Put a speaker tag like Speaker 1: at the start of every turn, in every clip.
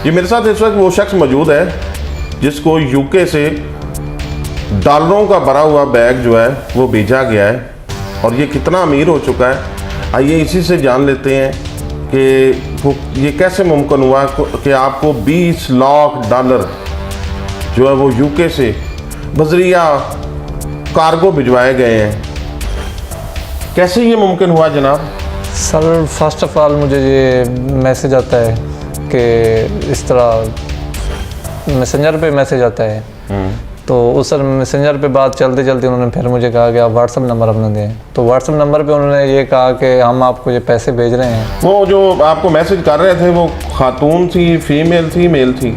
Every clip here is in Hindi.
Speaker 1: जी मेरे साथ इस वक्त वो शख्स मौजूद है जिसको यूके से डॉलरों का भरा हुआ बैग जो है वो भेजा गया है और ये कितना अमीर हो चुका है। आइए इसी से जान लेते हैं कि वो ये कैसे मुमकिन हुआ कि आपको 20 लाख डॉलर जो है वो यूके से बजरिया कार्गो भिजवाए गए हैं। कैसे ये मुमकिन हुआ जनाब?
Speaker 2: सर फर्स्ट ऑफ ऑल मुझे ये मैसेज आता है कि इस तरह मैसेंजर पे मैसेज आता है, तो उस सर मैसेंजर पे बात चलते चलते उन्होंने फिर मुझे कहा कि आप व्हाट्सअप नंबर अपना दें। तो व्हाट्सअप नंबर पे उन्होंने ये कहा कि हम आपको ये पैसे भेज रहे हैं।
Speaker 1: वो जो आपको मैसेज कर रहे थे वो खातून थी, फीमेल थी, मेल थी?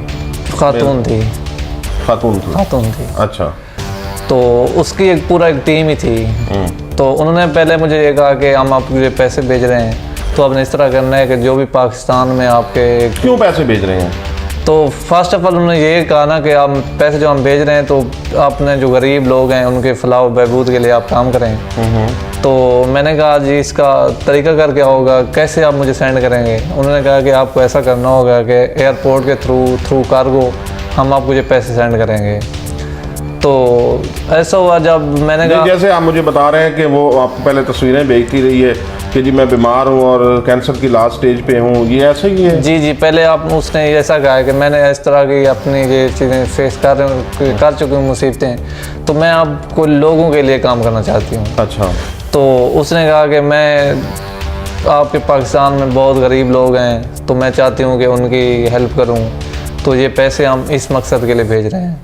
Speaker 2: खातून थी।
Speaker 1: खातून थी।
Speaker 2: खातून थी।
Speaker 1: अच्छा।
Speaker 2: तो उसकी एक पूरा एक टीम ही थी। तो उन्होंने पहले मुझे ये कहा कि हम आपको ये पैसे भेज रहे हैं, तो आपने इस तरह करना है कि जो भी पाकिस्तान में आपके
Speaker 1: क्यों पैसे भेज रहे हैं?
Speaker 2: तो फर्स्ट ऑफ ऑल उन्होंने ये कहा ना कि आप पैसे जो हम भेज रहे हैं तो अपने जो गरीब लोग हैं उनके फलाह व बहबूद के लिए आप काम करें। तो मैंने कहा जी इसका तरीका कर क्या होगा, कैसे आप मुझे सेंड करेंगे? उन्होंने कहा कि आपको ऐसा करना होगा कि एयरपोर्ट के थ्रू कार्गो हम आपको ये पैसे सेंड करेंगे। तो ऐसा हुआ जब मैंने कहा,
Speaker 1: जैसे आप मुझे बता रहे हैं कि वो आपको पहले तस्वीरें भेजती रही है कि जी मैं बीमार हूँ और कैंसर की लास्ट स्टेज पे हूँ, ये ऐसा ही है?
Speaker 2: जी पहले आप उसने ऐसा कहा कि मैंने इस तरह की अपनी ये चीज़ें फेस कर चुकी हूँ मुसीबतें, तो मैं आपको लोगों के लिए काम करना चाहती हूँ।
Speaker 1: अच्छा।
Speaker 2: तो उसने कहा कि मैं आपके पाकिस्तान में बहुत गरीब लोग हैं तो मैं चाहती हूँ कि उनकी हेल्प करूँ, तो ये पैसे हम इस मकसद के लिए भेज रहे हैं।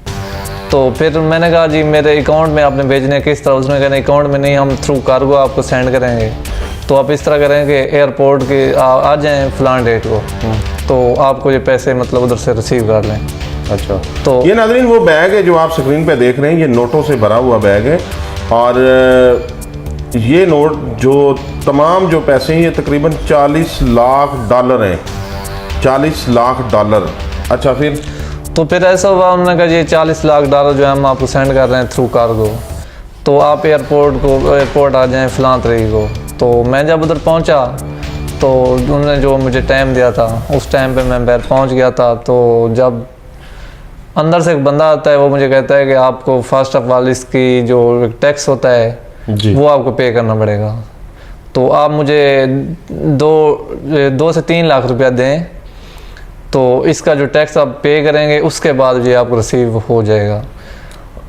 Speaker 2: तो फिर मैंने कहा जी मेरे अकाउंट में आपने भेजने किस तरह? उसने कहा अकाउंट में नहीं, हम थ्रू कार्गो आपको सेंड करेंगे। तो आप इस तरह करें कि एयरपोर्ट के आ जाएँ फ़लान डेट को, तो आपको ये पैसे मतलब उधर से रिसीव कर लें।
Speaker 1: अच्छा।
Speaker 2: तो
Speaker 1: ये नाज़रीन वो बैग है जो आप स्क्रीन पे देख रहे हैं, ये नोटों से भरा हुआ बैग है और ये नोट जो तमाम जो पैसे हैं ये तकरीबन 40 लाख डॉलर हैं। 40 लाख डॉलर। अच्छा फिर?
Speaker 2: तो फिर ऐसा हुआ, उन्होंने कहा ये 40 लाख डॉलर जो है हम आपको सेंड कर रहे हैं थ्रू कार्गो, तो आप एयरपोर्ट आ जाएं फ़लाँ तारीख को। तो मैं जब उधर पहुंचा तो उन्होंने जो मुझे टाइम दिया था उस टाइम पे मैं बाहर पहुंच गया था। तो जब अंदर से एक बंदा आता है वो मुझे कहता है कि आपको फर्स्ट ऑफ ऑल इसकी जो टैक्स होता है वो आपको पे करना पड़ेगा, तो आप मुझे 2 से 3 लाख रुपया दें, तो इसका जो टैक्स आप पे करेंगे उसके बाद ये आपको रिसीव हो जाएगा।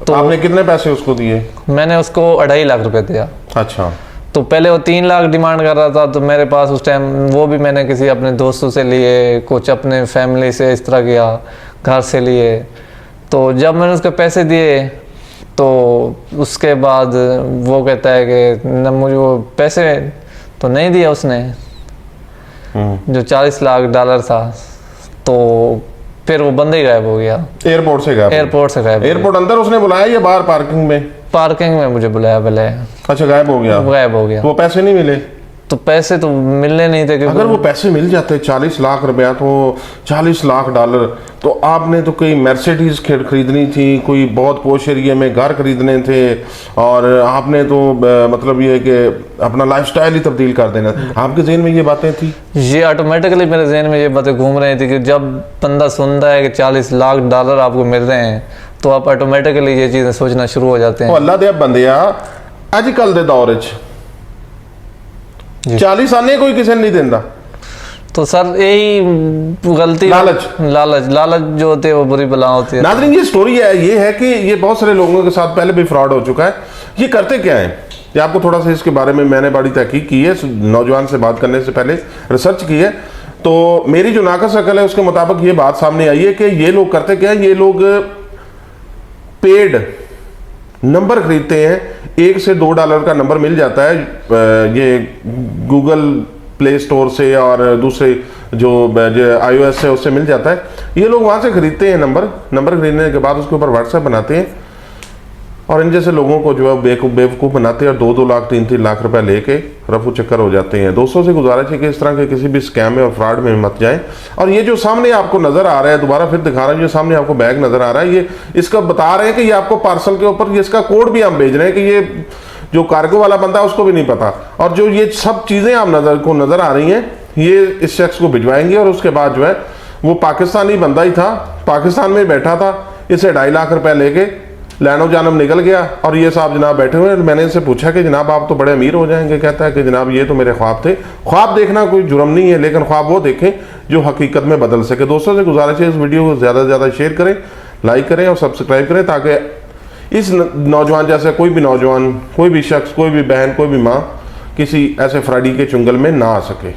Speaker 1: तो आपने कितने पैसे उसको दिए?
Speaker 2: मैंने उसको 2.5 लाख रुपए दिया।
Speaker 1: अच्छा।
Speaker 2: तो पहले वो 3 लाख डिमांड कर रहा था, तो मेरे पास उस टाइम वो भी मैंने किसी अपने दोस्तों से लिए, कुछ अपने फैमिली से इस तरह किया, घर से लिए। तो जब मैंने उसके पैसे दिए तो उसके बाद वो कहता है कि न मुझे वो पैसे तो नहीं दिया उसने जो 40 लाख डॉलर था। तो फिर वो बंदे ही गायब हो गया।
Speaker 1: एयरपोर्ट से गायब?
Speaker 2: एयरपोर्ट से गायब।
Speaker 1: एयरपोर्ट अंदर उसने बुलाया या बाहर पार्किंग में?
Speaker 2: पार्किंग में मुझे बुलाया पहले।
Speaker 1: अच्छा, गायब हो गया?
Speaker 2: गायब हो गया।
Speaker 1: वो पैसे नहीं मिले?
Speaker 2: तो पैसे तो मिलने नहीं थे।
Speaker 1: अगर वो पैसे मिल जाते 40 लाख रुपया, तो 40 लाख डॉलर, तो आपने तो कोई मर्सिडीज खरीदनी थी, कोई बहुत पोश एरिया में घर खरीदने थे और आपने तो मतलब ये कि अपना लाइफस्टाइल ही तब्दील कर देना। आपके जहन में ये बातें थी?
Speaker 2: ये ऑटोमेटिकली मेरे जहन में ये बातें घूम रही थी कि जब बंदा सुनता है कि 40 लाख डॉलर आपको मिल रहे हैं तो आप ऑटोमेटिकली ये चीज़ें सोचना शुरू हो जाते हैं।
Speaker 1: अल्लाह दे बंदे अजकल दे दौर 40 आने कोई किसी नहीं देता।
Speaker 2: तो सर यही गलती, लालच जो होती है वो बुरी बला होती है।
Speaker 1: नाज़रीन ये स्टोरी है, ये है कि ये बहुत सारे लोगों के साथ पहले भी फ्रॉड हो चुका है। ये करते क्या है, ये आपको थोड़ा सा इसके बारे में मैंने बड़ी तहकीक की है, नौजवान से बात करने से पहले रिसर्च की है। तो मेरी जो नाकस अकल है उसके मुताबिक ये बात सामने आई है कि ये लोग करते क्या है, ये लोग पेड नंबर खरीदते हैं। 1 से 2 डॉलर का नंबर मिल जाता है ये गूगल प्ले स्टोर से और दूसरे जो iOS है उससे मिल जाता है। ये लोग वहाँ से खरीदते हैं नंबर खरीदने के बाद उसके ऊपर व्हाट्सएप बनाते हैं और इन जैसे लोगों को जो है बेवकूफ़ बनाते हैं और 2-2 लाख 3-3 लाख रुपए लेके रफू चक्कर हो जाते हैं। दोस्तों से गुजारिश है कि इस तरह के किसी भी स्कैम में और फ्रॉड में मत जाएं। और ये जो सामने आपको नज़र आ रहा है, दोबारा फिर दिखा रहा है, जो सामने आपको बैग नज़र आ रहा है, ये इसका बता रहे हैं कि ये आपको पार्सल के ऊपर इसका कोड भी हम भेज रहे हैं कि ये जो कार्गो वाला बंदा है उसको भी नहीं पता। और जो ये सब चीज़ें आप नज़र आ रही हैं ये इस शख्स को भिजवाएंगे और उसके बाद जो है वो पाकिस्तानी बंदा ही था, पाकिस्तान में बैठा था, इसे 2.5 लाख रुपए लेके लैनो जानम निकल गया और ये साहब जनाब बैठे हुए हैं। मैंने इनसे पूछा कि जनाब आप तो बड़े अमीर हो जाएंगे। कहता है कि जनाब ये तो मेरे ख्वाब थे। ख्वाब देखना कोई जुर्म नहीं है, लेकिन ख्वाब वो देखें जो हकीकत में बदल सके। दोस्तों से गुजारिश है इस वीडियो को ज़्यादा से ज़्यादा शेयर करें, लाइक करें और सब्सक्राइब करें, ताकि इस नौजवान जैसे कोई भी नौजवान, कोई भी शख्स, कोई भी बहन, कोई भी माँ किसी ऐसे फ्रॉडी के चुंगल में ना आ सके।